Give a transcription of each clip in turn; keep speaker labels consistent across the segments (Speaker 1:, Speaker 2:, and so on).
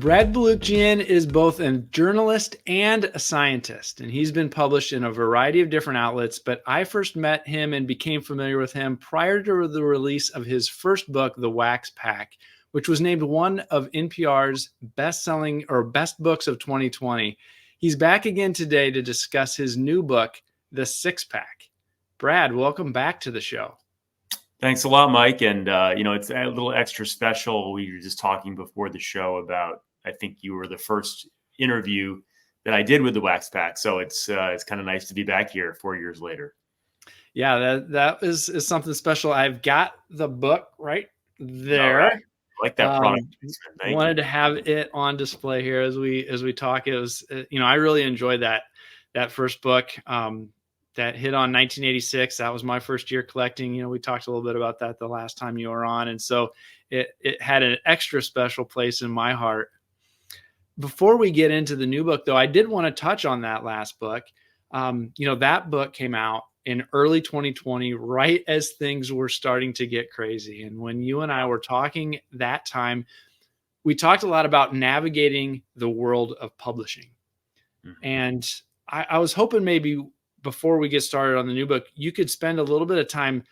Speaker 1: Brad Balukjian is both a journalist and a scientist, and he's been published in a variety of different outlets. But I first met him and became familiar with him prior to the release of his first book, The Wax Pack, which was named one of NPR's best-selling or best books of 2020. He's back again today to discuss his new book, The Six Pack. Brad, welcome back to the show.
Speaker 2: Thanks a lot, Mike. And, it's a little extra special. We were just talking before the show about, I think you were the first interview that I did with the Wax Pack. So it's kind of nice to be back here 4 years later.
Speaker 1: Yeah, that is something special. I've got the book right there.
Speaker 2: Right. I like that product.
Speaker 1: Wanted to have it on display here as we talk. It was, I really enjoyed that first book. That hit on 1986. That was my first year collecting. We talked a little bit about that the last time you were on. And so it had an extra special place in my heart. Before we get into the new book, though, I did want to touch on that last book. That book came out in early 2020, right as things were starting to get crazy. And when you and I were talking that time, we talked a lot about navigating the world of publishing. Mm-hmm. And I was hoping maybe before we get started on the new book, you could spend a little bit of time.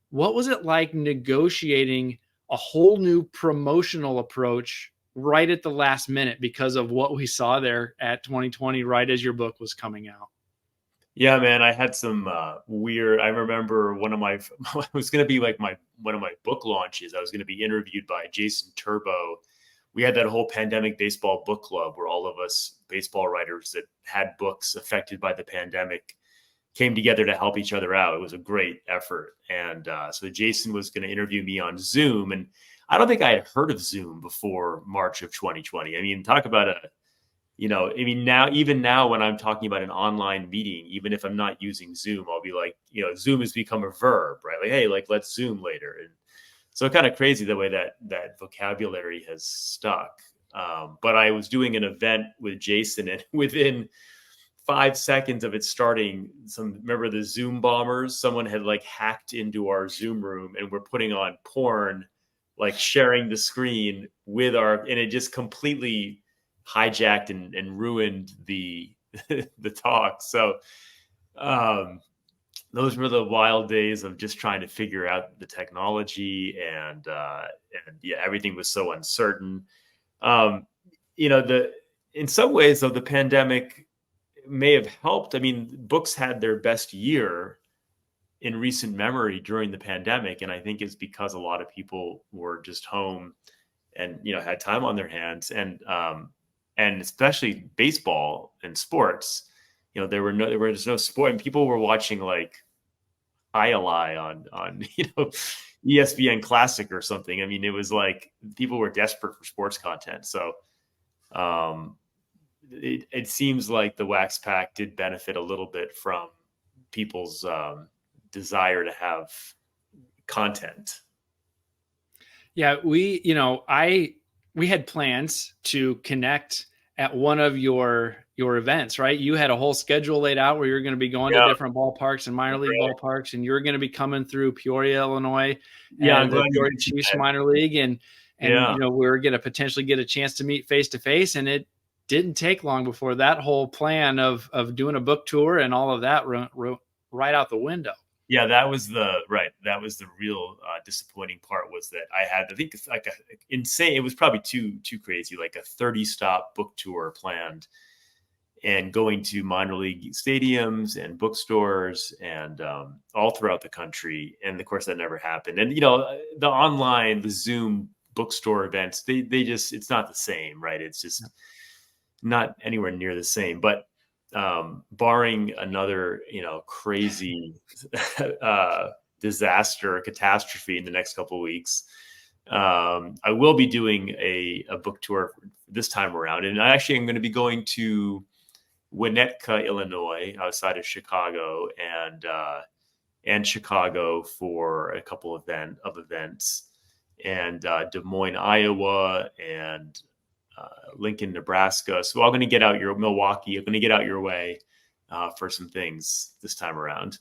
Speaker 1: What was it like negotiating a whole new promotional approach right at the last minute because of what we saw there at 2020, right as your book was coming out?
Speaker 2: Yeah, man, I had some weird. I remember it was going to be like one of my book launches. I was going to be interviewed by Jason Turbo. We had that whole pandemic baseball book club where all of us baseball writers that had books affected by the pandemic came together to help each other out. It was a great effort. And so Jason was going to interview me on Zoom. And I don't think I had heard of Zoom before March of 2020. I mean, talk about now when I'm talking about an online meeting, even if I'm not using Zoom, I'll be like, Zoom has become a verb, right? Like, hey, let's Zoom later. And so kind of crazy the way that vocabulary has stuck. But I was doing an event with Jason, and within 5 seconds of it starting, remember the Zoom bombers? Someone had hacked into our Zoom room and we're putting on porn, sharing the screen and it just completely hijacked and ruined the talk. So those were the wild days of just trying to figure out the technology and everything was so uncertain. In some ways though, the pandemic may have helped. I mean, books had their best year in recent memory during the pandemic. And I think it's because a lot of people were just home and, had time on their hands and especially baseball and sports, there was no sport and people were watching ILI on ESPN Classic or something. I mean, it was people were desperate for sports content. So, it seems like the Wax Pack did benefit a little bit from people's desire to have content.
Speaker 1: Yeah, we had plans to connect at one of your events, right? You had a whole schedule laid out where you're going to be going to different ballparks and minor league ballparks, and you're going to be coming through Peoria, Illinois, and the Peoria Chiefs minor league, and we were going to potentially get a chance to meet face to face, and it didn't take long before that whole plan of doing a book tour and all of that right out the window.
Speaker 2: Yeah, that was the real disappointing part was that I had, I think it's insane. It was probably too crazy, like a 30-stop book tour planned and going to minor league stadiums and bookstores and all throughout the country. And of course that never happened. And, the Zoom bookstore events, they just, it's not the same, right? It's just not anywhere near the same, but barring another, crazy disaster, catastrophe in the next couple of weeks, I will be doing a book tour this time around. And I actually am going to be going to Winnetka, Illinois, outside of Chicago, and Chicago for a couple of events, and Des Moines, Iowa, and Lincoln, Nebraska. So I'm going to get out Milwaukee. I'm going to get out your way for some things this time around.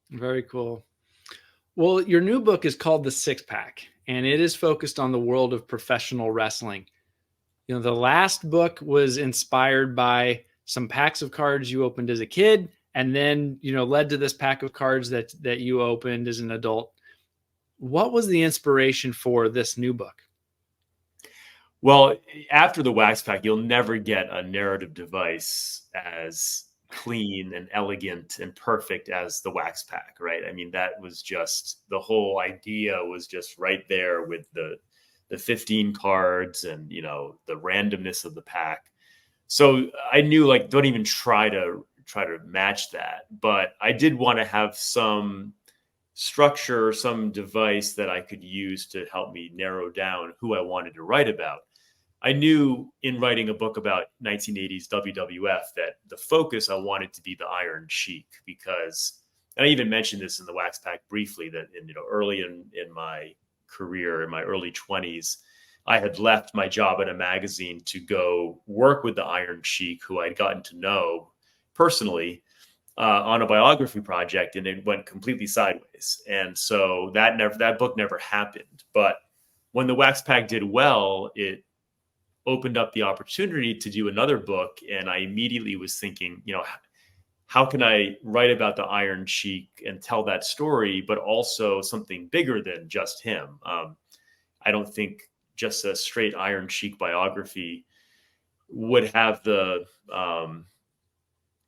Speaker 1: Very cool. Well, your new book is called The Six Pack, and it is focused on the world of professional wrestling. The last book was inspired by some packs of cards you opened as a kid, and then, led to this pack of cards that you opened as an adult. What was the inspiration for this new book?
Speaker 2: Well, after the wax pack, you'll never get a narrative device as clean and elegant and perfect as the wax pack, right? I mean, that was just, the whole idea was just right there with the 15 cards and, the randomness of the pack. So I knew, like, don't even try to match that. But I did want to have some structure, some device that I could use to help me narrow down who I wanted to write about. I knew in writing a book about 1980s WWF that the focus I wanted to be the Iron Sheik, because, and I even mentioned this in the Wax Pack briefly, that early in my career, in my early 20s, I had left my job at a magazine to go work with the Iron Sheik, who I'd gotten to know personally, on a biography project, and it went completely sideways. And so that book never happened. But when the Wax Pack did well, it opened up the opportunity to do another book. And I immediately was thinking, how can I write about the Iron Sheik and tell that story, but also something bigger than just him? I don't think just a straight Iron Sheik biography would have the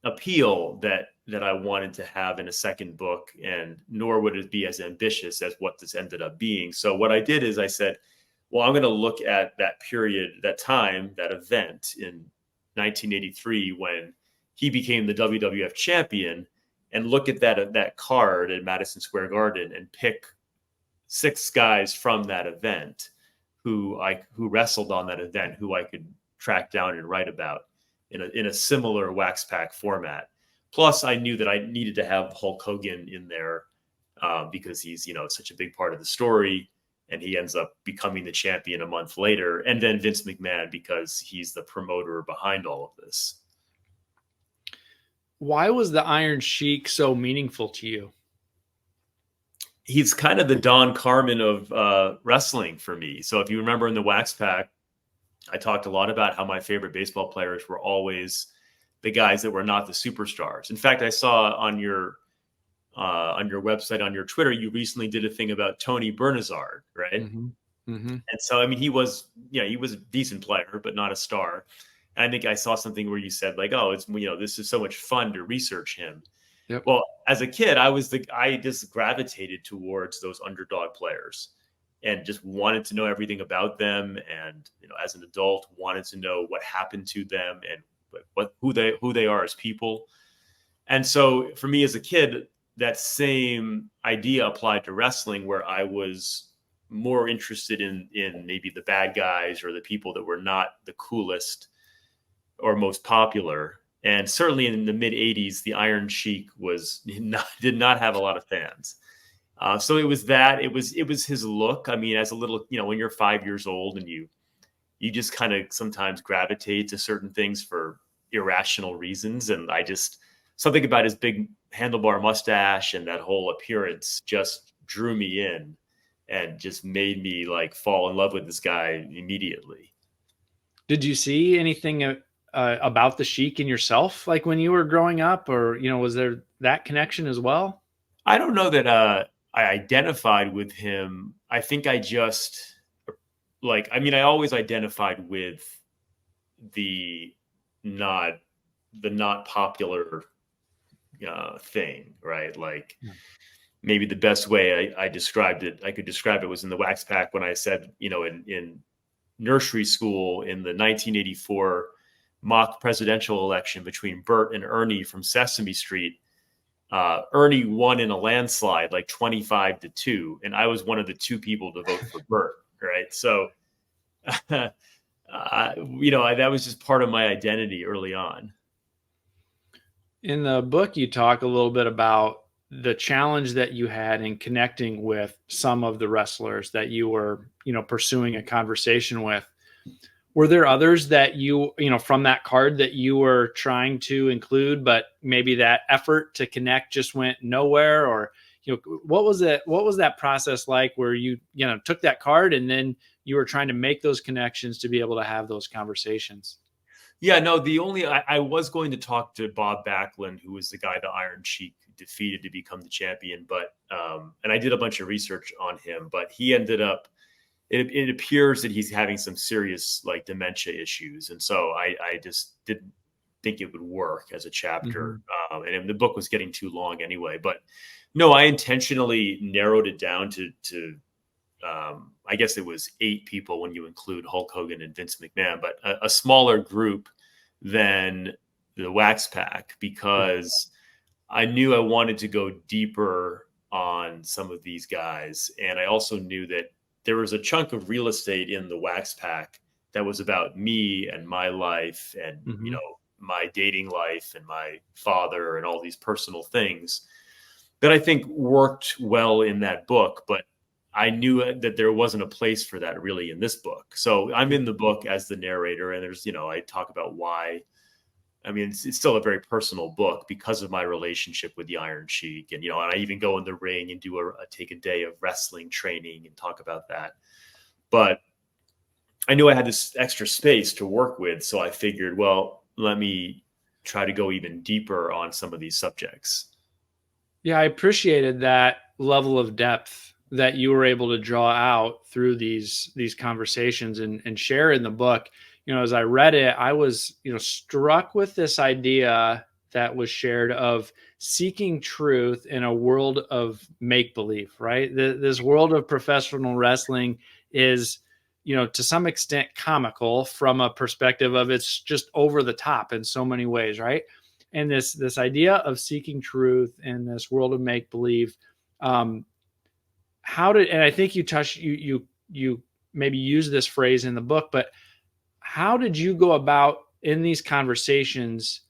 Speaker 2: appeal that I wanted to have in a second book, and nor would it be as ambitious as what this ended up being. So what I did is I said, well, I'm going to look at that period, that time, that event in 1983 when he became the WWF champion, and look at that card at Madison Square Garden and pick 6 guys from that event who wrestled on that event, who I could track down and write about in a similar Wax Pack format. Plus, I knew that I needed to have Hulk Hogan in there because he's, such a big part of the story. And he ends up becoming the champion a month later. And then Vince McMahon, because he's the promoter behind all of this.
Speaker 1: Why was the Iron Sheik so meaningful to you?
Speaker 2: He's kind of the Don Carmen of wrestling for me. So if you remember in the Wax Pack, I talked a lot about how my favorite baseball players were always the guys that were not the superstars. In fact, I saw on your website, on your Twitter, you recently did a thing about Tony Bernazard, right?
Speaker 1: Mm-hmm. Mm-hmm.
Speaker 2: And so, I mean, he was a decent player, but not a star. And I think I saw something where you said, like, oh, it's, this is so much fun to research him.
Speaker 1: Yep.
Speaker 2: Well, as a kid, I just gravitated towards those underdog players and just wanted to know everything about them. And, as an adult, wanted to know what happened to them and who they are as people. And so for me as a kid, that same idea applied to wrestling, where I was more interested in maybe the bad guys or the people that were not the coolest or most popular. And certainly in the mid 80s, the Iron Sheik did not have a lot of fans. So it was his look. I mean, as a little, when you're 5 years old and you just kind of sometimes gravitate to certain things for irrational reasons. And something about his big handlebar mustache and that whole appearance just drew me in and just made me fall in love with this guy immediately.
Speaker 1: Did you see anything about the Sheik in yourself, like when you were growing up, or, was there that connection as well?
Speaker 2: I don't know that I identified with him. I think I just I always identified with the not popular thing, right? Maybe the best way I could describe it was in the Wax Pack when I said, in nursery school in the 1984 mock presidential election between Bert and Ernie from Sesame Street, Ernie won in a landslide, 25-2. And I was one of the 2 people to vote for Bert. Right. So, that was just part of my identity early on.
Speaker 1: In the book, you talk a little bit about the challenge that you had in connecting with some of the wrestlers that you were, pursuing a conversation with. Were there others that you from that card that you were trying to include, but maybe that effort to connect just went nowhere? Or, what was that process like where you took that card and then you were trying to make those connections to be able to have those conversations.
Speaker 2: Yeah, no, I was going to talk to Bob Backlund, who was the guy the Iron Sheik defeated to become the champion, but and I did a bunch of research on him, but he ended up, it appears that he's having some serious like dementia issues, and so I just didn't think it would work as a chapter, and the book was getting too long anyway. But no, I intentionally narrowed it down to I guess it was 8 people when you include Hulk Hogan and Vince McMahon, but a smaller group than the Wax Pack, because I knew I wanted to go deeper on some of these guys. And I also knew that there was a chunk of real estate in the Wax Pack that was about me and my life and, you know, my dating life and my father and all these personal things that I think worked well in that book. But I knew that there wasn't a place for that really in this book. So I'm in the book as the narrator, and there's, you know, I talk about why. I mean, it's still a very personal book because of my relationship with the Iron Sheik. And, you know, and I even go in the ring and do take a day of wrestling training and talk about that. But I knew I had this extra space to work with. So I figured, well, let me try to go even deeper on some of these subjects.
Speaker 1: Yeah, I appreciated that level of depth that you were able to draw out through these conversations and share in the book. You know, as I read it, I was, you know, struck with this idea that was shared of seeking truth in a world of make believe, right? This world of professional wrestling is, you know, to some extent comical from a perspective of it's just over the top in so many ways, right? And this idea of seeking truth in this world of make believe, how did, and I think you maybe use this phrase in the book, but how did you go about in these conversations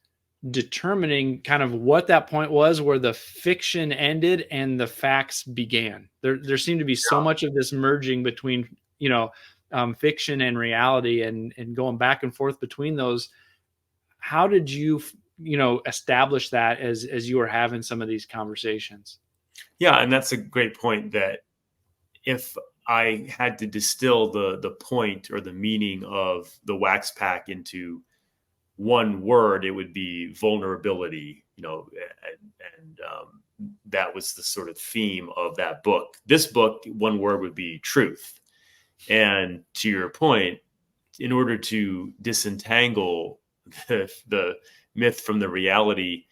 Speaker 1: determining kind of what that point was where the fiction ended and the facts began? There seemed to be so much of this merging between, you know, fiction and reality, and going back and forth between those. How did you, you know, establish that as you were having some of these conversations?
Speaker 2: Yeah, and that's a great point, that if I had to distill the point or the meaning of the Wax Pack into one word, it would be vulnerability, you know, and that was the sort of theme of that book. This book, one word would be truth. And to your point, in order to disentangle the myth from the reality,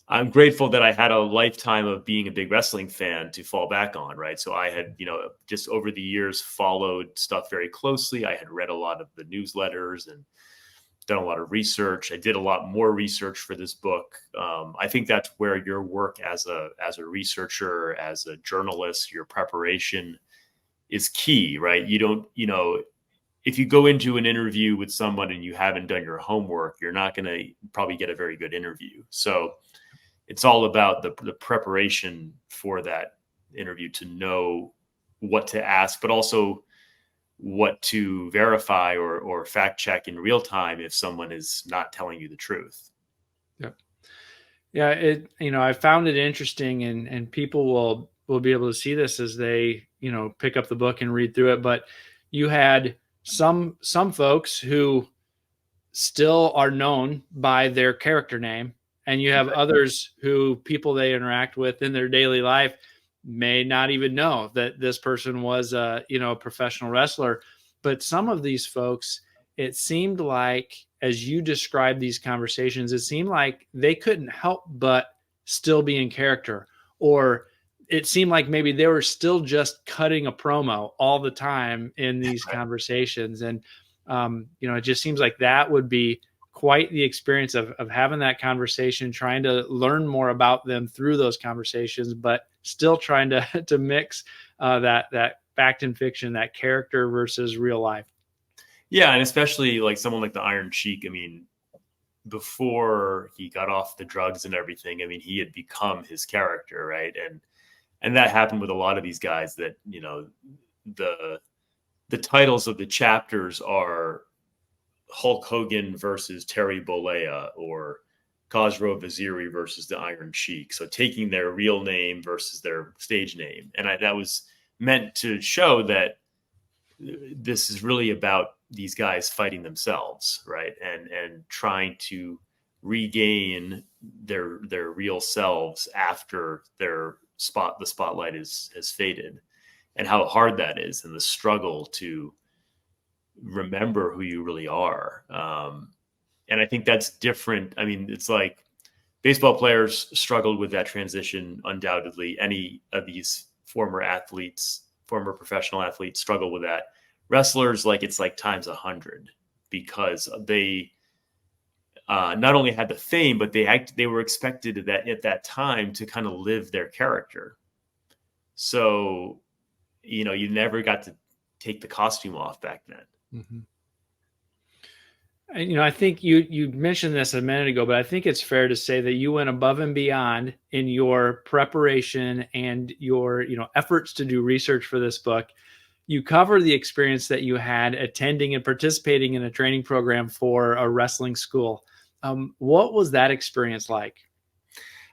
Speaker 2: I'm grateful that I had a lifetime of being a big wrestling fan to fall back on, right? So I had, you know, just over the years followed stuff very closely. I had read a lot of the newsletters and done a lot of research. I did a lot more research for this book. I think that's where your work as a researcher, as a journalist, your preparation is key, right? You don't, you know, if you go into an interview with someone and you haven't done your homework, you're not going to probably get a very good interview. So it's all about the preparation for that interview, to know what to ask, but also what to verify or fact check in real time if someone is not telling you the truth.
Speaker 1: Yeah. Yeah. It, you know, I found it interesting, and people will be able to see this as they, you know, pick up the book and read through it. But you had some folks who still are known by their character name, and you have others who people they interact with in their daily life may not even know that this person was a, you know, a professional wrestler. But some of these folks, it seemed like, as you described these conversations, it seemed like they couldn't help but still be in character, or it seemed like maybe they were still just cutting a promo all the time in these conversations. And you know, it just seems like that would be quite the experience of having that conversation, trying to learn more about them through those conversations, but still trying to mix that fact and fiction, that character versus real life.
Speaker 2: Yeah, and especially like someone like the Iron Sheik. I mean, before he got off the drugs and everything, I mean, he had become his character, right? And that happened with a lot of these guys, that, you know, the titles of the chapters are Hulk Hogan versus Terry Bollea, or Khosrow Vaziri versus the Iron Sheik. So taking their real name versus their stage name. And that was meant to show that this is really about these guys fighting themselves, right? And trying to regain their real selves after the spotlight has faded, and how hard that is, and the struggle to remember who you really are. And I think that's different. I mean, it's like baseball players struggled with that transition undoubtedly. Any of these former professional athletes struggle with that. Wrestlers, like, it's like times 100, because they not only had the fame, but they were expected that at that time to kind of live their character. So, you never got to take the costume off back then.
Speaker 1: Mm-hmm. And, I think you mentioned this a minute ago, but I think it's fair to say that you went above and beyond in your preparation and your, efforts to do research for this book. You cover the experience that you had attending and participating in a training program for a wrestling school. What was that experience like?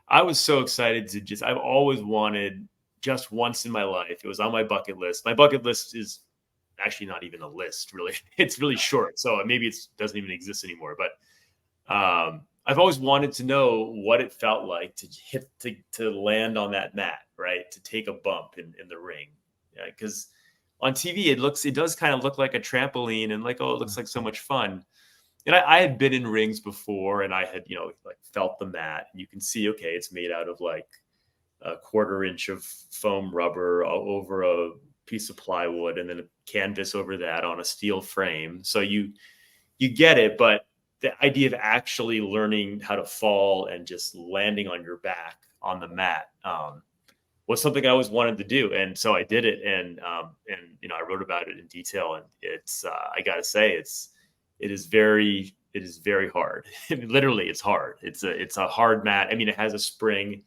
Speaker 2: I was so excited I've always wanted, just once in my life, it was on my bucket list. My bucket list is actually not even a list, really. It's really short, so maybe it doesn't even exist anymore. But I've always wanted to know what it felt like to land on that mat, right? To take a bump in the ring, because on TV it does kind of look like a trampoline, and like, oh, it looks like so much fun. And I had been in rings before, and I had, like, felt the mat, and you can see, okay, it's made out of like a 1/4 inch of foam rubber over a piece of plywood, and then a canvas over that on a steel frame. So you get it, but the idea of actually learning how to fall and just landing on your back on the mat was something I always wanted to do. And so I did it, and I wrote about it in detail, and it's I gotta say, it is very hard. Literally, it's hard. It's a hard mat. I mean, it has a spring,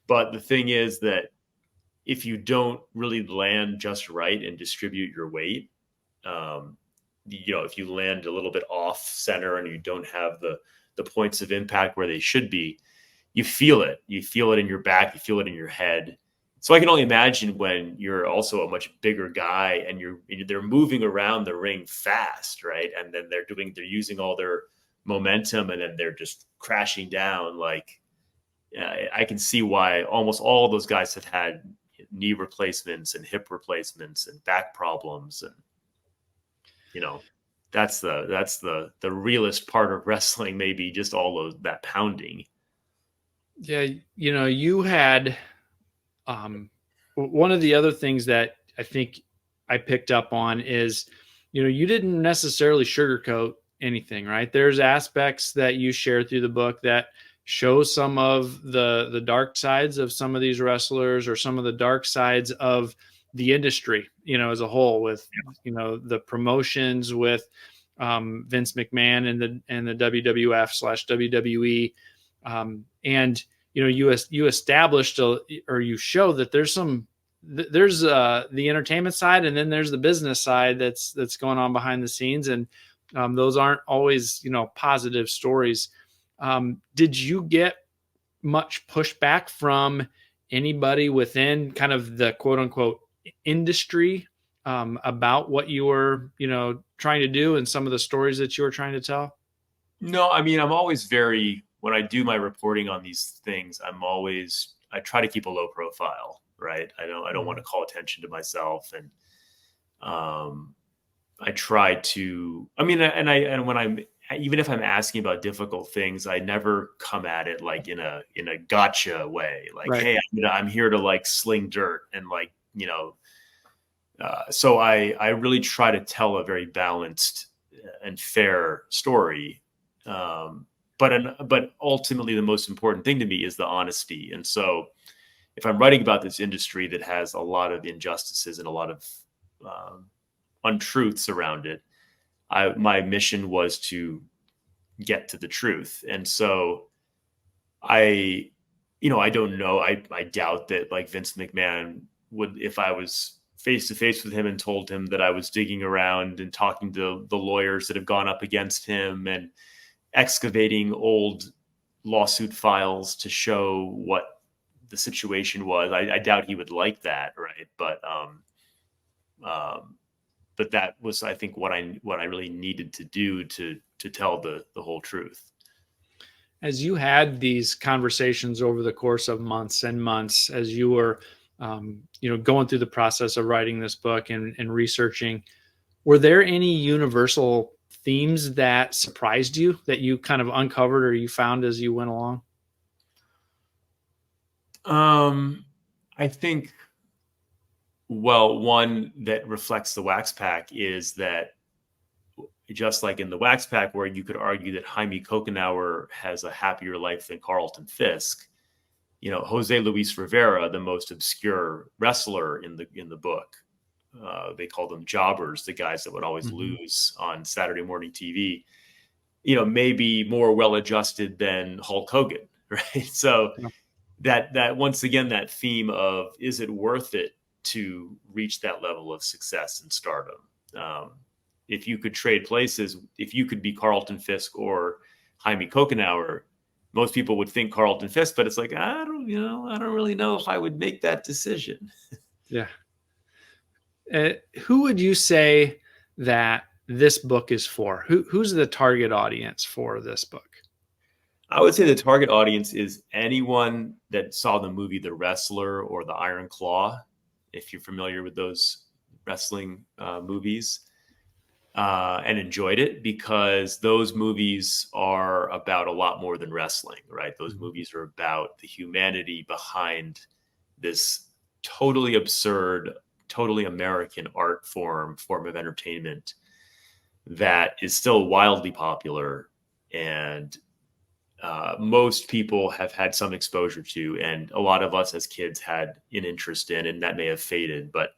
Speaker 2: but the thing is that if you don't really land just right and distribute your weight, if you land a little bit off center and you don't have the points of impact where they should be, you feel it. You feel it in your back. You feel it in your head. So I can only imagine when you're also a much bigger guy and they're moving around the ring fast, right? And then they're using all their momentum, and then they're just crashing down. Like, I can see why almost all those guys have had knee replacements and hip replacements and back problems. And, that's the realest part of wrestling, maybe, just all that pounding.
Speaker 1: Yeah. You had, one of the other things that I think I picked up on is, you didn't necessarily sugarcoat anything, right? There's aspects that you share through the book that show some of the dark sides of some of these wrestlers, or some of the dark sides of the industry, as a whole, with, the promotions, with Vince McMahon and the WWF/WWE. And you established or you show that there's the entertainment side, and then there's the business side that's going on behind the scenes, and those aren't always positive stories. Did you get much pushback from anybody within kind of the quote unquote industry about what you were trying to do, and some of the stories that you were trying to tell?
Speaker 2: No, I mean, I'm always when I do my reporting on these things, I try to keep a low profile, right? I don't want to call attention to myself. And I try to, I mean, and when even if I'm asking about difficult things, I never come at it like in a gotcha way. Like,
Speaker 1: Right.
Speaker 2: hey, I'm here to like sling dirt, and like, so I really try to tell a very balanced and fair story. But ultimately, the most important thing to me is the honesty. And so if I'm writing about this industry that has a lot of injustices and a lot of untruths around it, my mission was to get to the truth. And so I don't know. I doubt that, like, Vince McMahon would, if I was face to face with him and told him that I was digging around and talking to the lawyers that have gone up against him and excavating old lawsuit files to show what the situation was, I doubt he would like that, right? But but that was, I think, what I really needed to do to tell the whole truth.
Speaker 1: As you had these conversations over the course of months and months, as you were, going through the process of writing this book and researching, were there any universal themes that surprised you that you kind of uncovered or you found as you went along?
Speaker 2: I think, well, one that reflects the Wax Pack is that, just like in the Wax Pack, where you could argue that Jaime Kokenauer has a happier life than Carlton Fisk, Jose Luis Rivera, the most obscure wrestler in the book, they call them jobbers, the guys that would always lose on Saturday morning TV, may be more well-adjusted than Hulk Hogan, right? So that once again, that theme of, is it worth it to reach that level of success and stardom? If you could trade places, if you could be Carlton Fisk or Jaime Kokenauer, most people would think Carlton Fisk, but it's like, I don't really know if I would make that decision.
Speaker 1: Yeah. Who would you say that this book is for? Who's the target audience for this book?
Speaker 2: I would say the target audience is anyone that saw the movie The Wrestler or The Iron Claw, if you're familiar with those wrestling movies, and enjoyed it, because those movies are about a lot more than wrestling, right? Those movies are about the humanity behind this totally absurd, totally American art form of entertainment that is still wildly popular, and most people have had some exposure to, and a lot of us as kids had an interest in, and that may have faded. But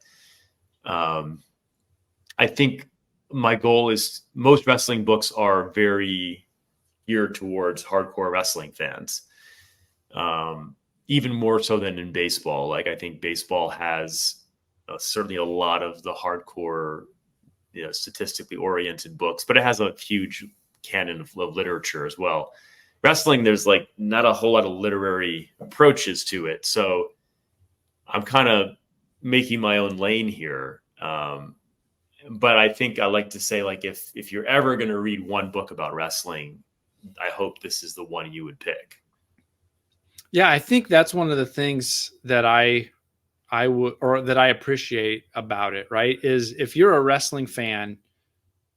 Speaker 2: I think my goal is, most wrestling books are very geared towards hardcore wrestling fans, even more so than in baseball. Like, I think baseball has certainly a lot of the hardcore, statistically oriented books, but it has a huge canon of literature as well. Wrestling, there's like not a whole lot of literary approaches to it. So I'm kind of making my own lane here. But I think I like to say, like, if you're ever going to read one book about wrestling, I hope this is the one you would pick.
Speaker 1: Yeah, I think that's one of the things that I would, or that I appreciate about it, right? Is if you're a wrestling fan,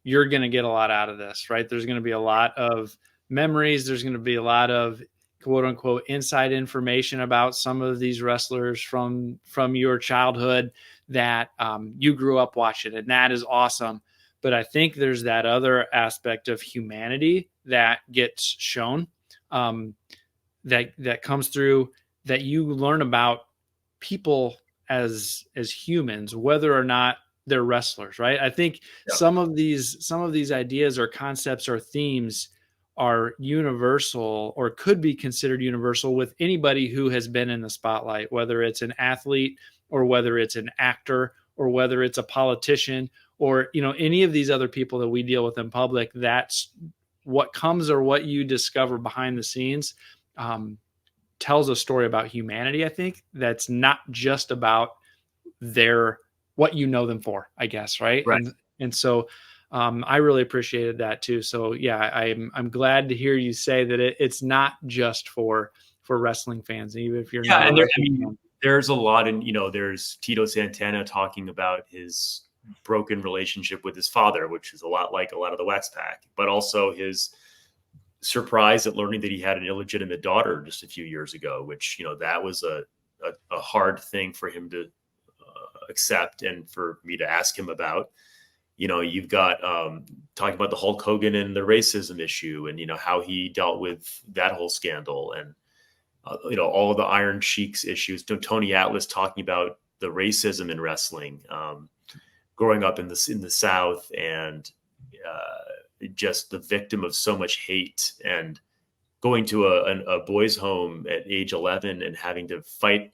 Speaker 1: you're going to get a lot out of this, right? There's going to be a lot of memories. There's going to be a lot of quote unquote inside information about some of these wrestlers from your childhood that you grew up watching, and that is awesome. But I think there's that other aspect of humanity that gets shown, that comes through, that you learn about people as humans, whether or not they're wrestlers, right? I think some of these ideas or concepts or themes are universal, or could be considered universal, with anybody who has been in the spotlight, whether it's an athlete or whether it's an actor or whether it's a politician or, any of these other people that we deal with in public. That's what comes, or what you discover behind the scenes, tells a story about humanity. I think that's not just about what you know them for, I guess. Right. And so, I really appreciated that too. So yeah, I'm glad to hear you say that it's not just for wrestling fans, even if you're not.
Speaker 2: And there's a lot in, there's Tito Santana talking about his broken relationship with his father, which is a lot like a lot of the Wax Pack, but also his surprise at learning that he had an illegitimate daughter just a few years ago, which, that was a hard thing for him to accept, and for me to ask him about. You've got talking about the Hulk Hogan and the racism issue, and how he dealt with that whole scandal, and all of the Iron Sheik's issues. Tony Atlas talking about the racism in wrestling, growing up in the South, and just the victim of so much hate, and going to a boys' home at age 11 and having to fight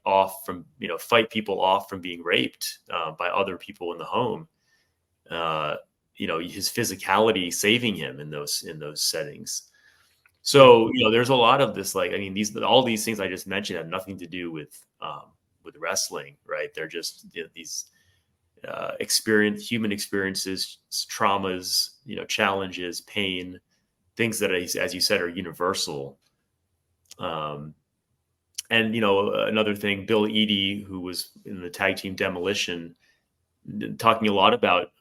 Speaker 2: people off from being raped by other people in the home. His physicality saving him in those settings. So, there's a lot of this, all these things I just mentioned have nothing to do with wrestling, right? They're just these human experiences, traumas, challenges, pain, things that, as you said, are universal. And another thing, Bill Eadie, who was in the tag team Demolition, talking a lot about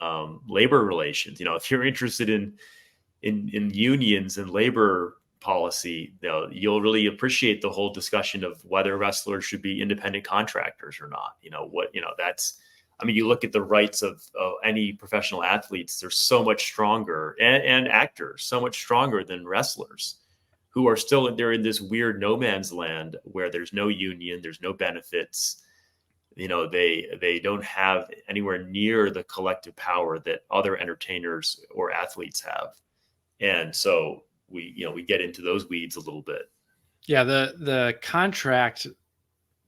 Speaker 2: labor relations. If you're interested in unions and labor policy, you'll really appreciate the whole discussion of whether wrestlers should be independent contractors or not. You look at the rights of any professional athletes, they're so much stronger, and actors so much stronger than wrestlers, who are still, they're in this weird no man's land where there's no union, there's no benefits. They don't have anywhere near the collective power that other entertainers or athletes have. And so we get into those weeds a little bit.
Speaker 1: Yeah, the contract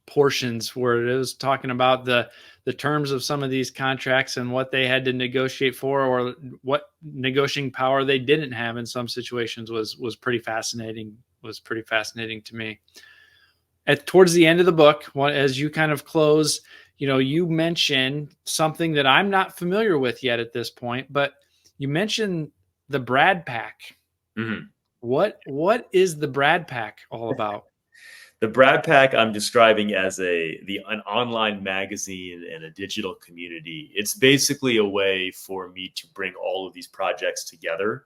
Speaker 1: portions where it was talking about the terms of some of these contracts and what they had to negotiate for, or what negotiating power they didn't have in some situations, was pretty fascinating. Was pretty fascinating to me. Towards the end of the book, as you kind of close, you mention something that I'm not familiar with yet at this point, but you mentioned the Brad Pack.
Speaker 2: Mm-hmm.
Speaker 1: What is the Brad Pack all about?
Speaker 2: The Brad Pack I'm describing as an online magazine and a digital community. It's basically a way for me to bring all of these projects together,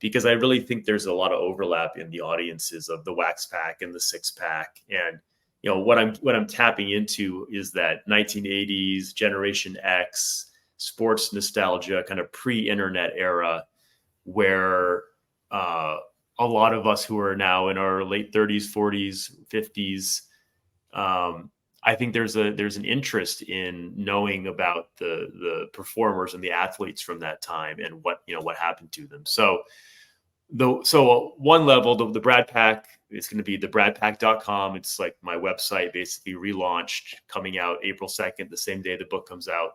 Speaker 2: because I really think there's a lot of overlap in the audiences of the Wax Pack and the Six Pack. And what I'm tapping into is that 1980s Generation X sports nostalgia, kind of pre-internet era, where a lot of us who are now in our late 30s, 40s, 50s, I think there's an interest in knowing about the performers and the athletes from that time and what happened to them. So one level, the Brad Pack is going to be thebradpack.com. It's like my website, basically relaunched, coming out April 2nd, the same day the book comes out,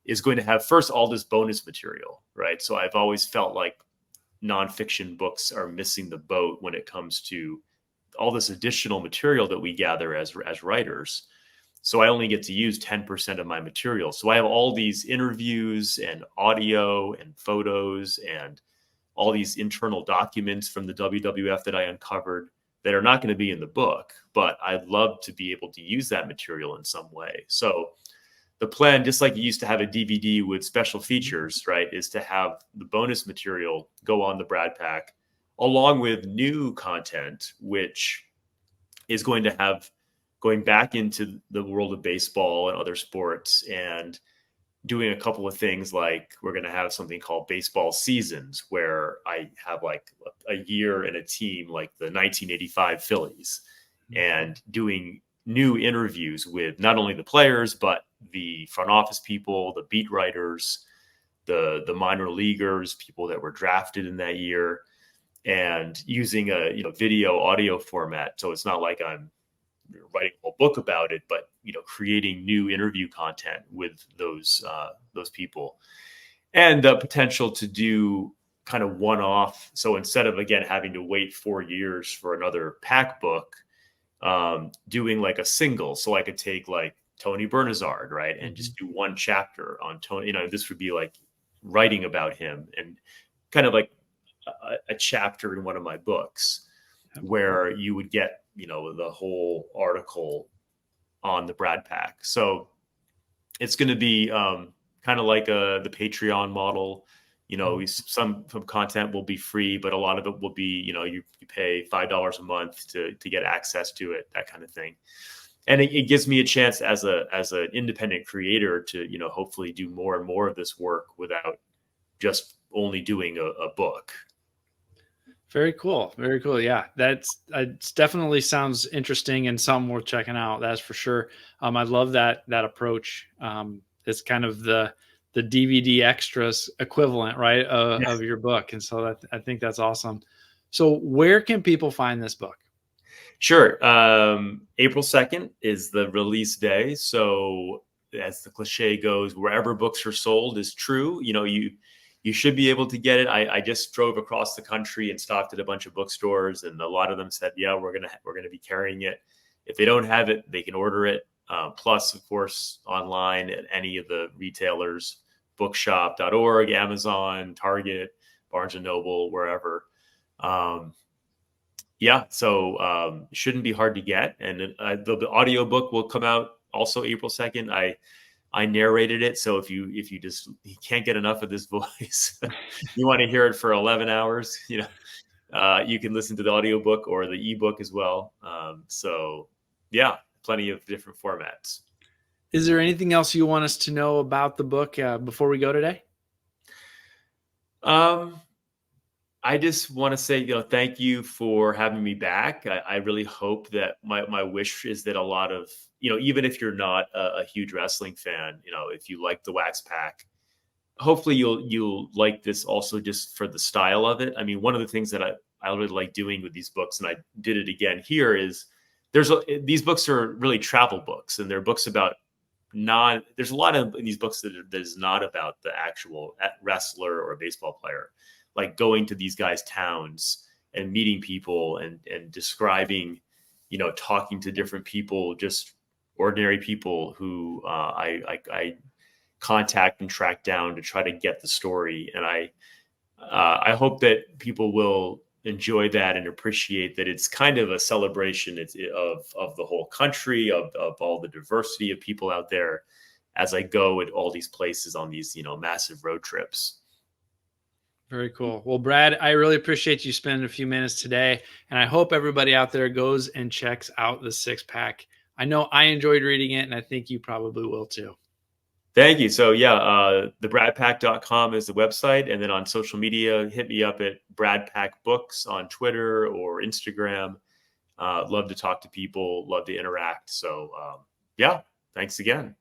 Speaker 2: is going to have first all this bonus material, right? So I've always felt like nonfiction books are missing the boat when it comes to all this additional material that we gather as writers. So I only get to use 10% of my material. So I have all these interviews and audio and photos and all these internal documents from the WWF that I uncovered that are not going to be in the book, but I'd love to be able to use that material in some way. So the plan, just like you used to have a DVD with special features, right, is to have the bonus material go on the Brad Pack, along with new content, which is going to have going back into the world of baseball and other sports, and doing a couple of things, like we're going to have something called baseball seasons, where I have like a year and a team, like the 1985 Phillies, and doing new interviews with not only the players, but the front office people, the beat writers, the minor leaguers, people that were drafted in that year, and using a video audio format. So it's not like I'm writing a whole book about it, but creating new interview content with those people, and the potential to do kind of one-off. So instead of, again, having to wait 4 years for another Pack book, doing like a single. So I could take like Tony Bernazard, right, and just do one chapter on Tony. This would be like writing about him, and kind of like a chapter in one of my books, where you would get the whole article on the Brad Pack. So it's going to be kind of like the Patreon model. Some content will be free, but a lot of it will be, you pay $5 a month to get access to it, that kind of thing. And it gives me a chance as an independent creator to, hopefully do more and more of this work without just only doing a book.
Speaker 1: Very cool. Very cool. Yeah, it definitely sounds interesting and something worth checking out. That's for sure. I love that approach. It's kind of the DVD extras equivalent, right, of your book. And so I think that's awesome. So where can people find this book?
Speaker 2: Sure. April 2nd is the release day. So as the cliche goes, wherever books are sold is true. You should be able to get it. I just drove across the country and stopped at a bunch of bookstores, and a lot of them said, yeah, we're going to be carrying it. If they don't have it, they can order it. plus, of course, online at any of the retailers, bookshop.org, Amazon, Target, Barnes and Noble, wherever. Yeah, so shouldn't be hard to get. And the audiobook will come out also April 2nd. I narrated it, so if you can't get enough of this voice, you want to hear it for 11 hours, you can listen to the audiobook or the ebook as well. So yeah, plenty of different formats.
Speaker 1: Is there anything else you want us to know about the book before we go today?
Speaker 2: I just want to say, thank you for having me back. I really hope that my wish is that a lot of, even if you're not a huge wrestling fan, if you like the Wax Pack, hopefully you'll like this also just for the style of it. I mean, one of the things that I really like doing with these books, and I did it again here, is these books are really travel books, and they're books about there's a lot of these books that is not about the actual wrestler or baseball player, like going to these guys' towns and meeting people and describing, talking to different people, just ordinary people who I contact and track down to try to get the story. And I hope that people will enjoy that and appreciate that it's kind of a celebration of the whole country, of all the diversity of people out there as I go at all these places on these, massive road trips.
Speaker 1: Very cool. Well, Brad, I really appreciate you spending a few minutes today, and I hope everybody out there goes and checks out the Six Pack. I know I enjoyed reading it, and I think you probably will too.
Speaker 2: Thank you. So yeah, thebradpack.com is the website. And then on social media, hit me up at Brad Pack Books on Twitter or Instagram. Love to talk to people, love to interact. So yeah, thanks again.